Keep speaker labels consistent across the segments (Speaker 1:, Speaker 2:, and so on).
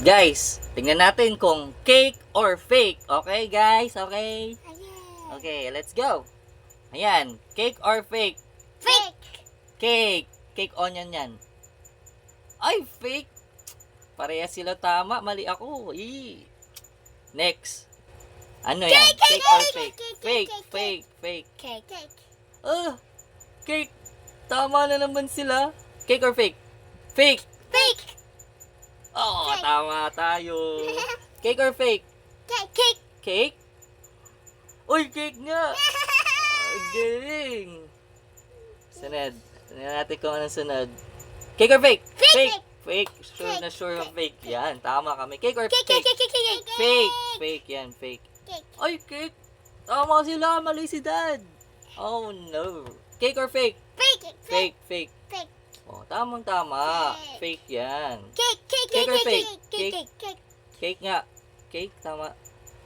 Speaker 1: Guys, tingnan natin kung cake or fake. Okay, guys? Okay? Okay, let's go. Ayan, cake or fake?
Speaker 2: Fake!
Speaker 1: Cake. Cake onion yan. Ay, fake. Pareha sila tama. Mali ako. Next. Ano yan? Cake or fake? Fake, fake, fake.
Speaker 2: Cake. Cake.
Speaker 1: Cake. Tama na naman sila. Cake or fake? Fake.
Speaker 2: Fake!
Speaker 1: Oh,
Speaker 2: Fake.
Speaker 1: tama tayo. Cake or fake?
Speaker 2: Cake. Cake.
Speaker 1: Cake? Uy, cake nga. Galing. Sunod. Tingnan natin kung anong sunod. Cake or fake?
Speaker 2: Fake.
Speaker 1: Fake. Sure na sure ang fake. Yan, tama kami. Cake or
Speaker 2: Cake.
Speaker 1: fake?
Speaker 2: Cake. Cake. Cake.
Speaker 1: Fake. Fake yan, fake.
Speaker 2: Cake.
Speaker 1: Ay, cake. Tama sila. Mali si Dad. Oh, no. Cake or fake?
Speaker 2: Fake.
Speaker 1: Fake. Fake.
Speaker 2: Fake.
Speaker 1: Oh, tamang-tama. Fake yan.
Speaker 2: Cake. Cake.
Speaker 1: Cake or fake?
Speaker 2: Cake. Cake. Cake.
Speaker 1: Cake nga. Cake, tama.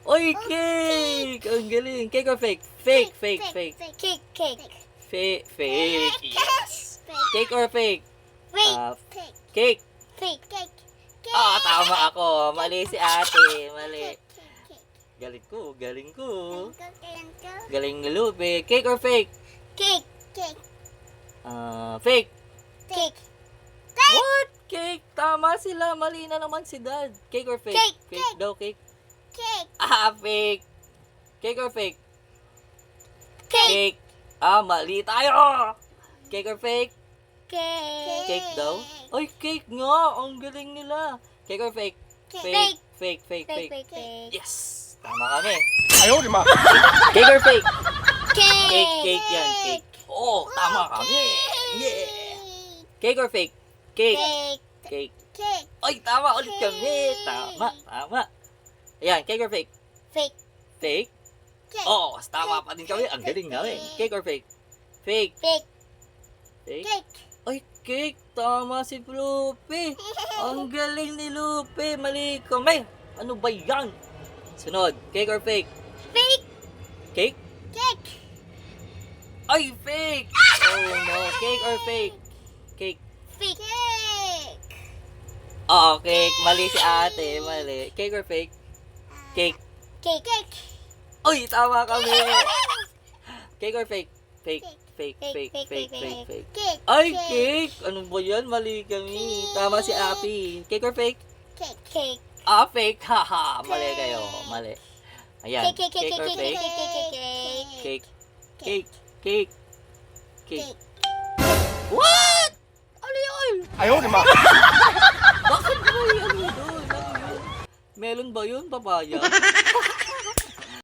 Speaker 1: Oy, cake! Ang galing. Cake or fake? Fake, fake, fake.
Speaker 2: Cake. Cake.
Speaker 1: Fake, fake. Yes.
Speaker 2: Fake.
Speaker 1: Cake or fake?
Speaker 2: Fake.
Speaker 1: Cake.
Speaker 2: Fake. Cake. Cake.
Speaker 1: Tama ako. Mali si ate. Mali. Galing ko, galing ko. Galing ni Lupe. Cake or fake?
Speaker 2: Cake. Cake.
Speaker 1: Fake.
Speaker 2: Cake.
Speaker 1: What? Cake. Tama sila. Mali na naman si Dad. Cake or fake?
Speaker 2: Cake,
Speaker 1: Fake
Speaker 2: cake.
Speaker 1: daw, cake.
Speaker 2: Cake.
Speaker 1: Fake. Cake or fake?
Speaker 2: Cake.
Speaker 1: Cake. Mali tayo. Cake or fake?
Speaker 2: Cake.
Speaker 1: Cake daw? Ay, cake nga. Ang galing nila. Cake or fake?
Speaker 2: Fake.
Speaker 1: Fake, fake,
Speaker 2: Fake.
Speaker 1: fake.
Speaker 2: Fake.
Speaker 1: Yes. Tama kami.
Speaker 3: Ayaw, di ba?
Speaker 1: Cake or fake?
Speaker 2: Cake.
Speaker 1: Cake yan. Cake. Oh, tama kami. Yeah. Cake or fake? Cake.
Speaker 2: Cake.
Speaker 1: Cake.
Speaker 2: Cake.
Speaker 1: Ay, tama ulit kami. Tama, tama. Ayan, cake or fake?
Speaker 2: Fake.
Speaker 1: Fake?
Speaker 2: Cake.
Speaker 1: Oh, mas tama pa din kami. Ang galing namin. Cake or fake? Fake.
Speaker 2: Fake.
Speaker 1: Fake?
Speaker 2: Cake.
Speaker 1: Ay, cake. Tama si Lupe. Ang galing ni Lupe. Mali kami. Ano ba yan? Sunod. Cake or fake?
Speaker 2: Fake.
Speaker 1: Cake?
Speaker 2: Cake.
Speaker 1: Ay, fake! Oh no. Cake or fake? Cake.
Speaker 2: Fake. Cake.
Speaker 1: Oh, cake. Mali si ate. Mali. Cake or fake? Cake.
Speaker 2: Cake. Cake.
Speaker 1: Uy, tama kami. Cake or fake? Fake. Fake,
Speaker 2: Fake.
Speaker 1: fake, fake, fake, fake.
Speaker 2: Cake.
Speaker 1: Ay, cake! Ano ba yan? Mali kami. Tama si Api. Cake or fake?
Speaker 2: Cake. Cake.
Speaker 1: Fake. Haha. Mali kayo. Mali. Ayan.
Speaker 2: Cake. Cake.
Speaker 1: Cake or
Speaker 2: Cake.
Speaker 1: fake?
Speaker 2: Cake.
Speaker 1: Cake. Cake. Cake. What? Ano yun?
Speaker 3: Ayaw, di ba?
Speaker 1: Bakit ba yun? Ano yun? Melon ba yun? Papaya?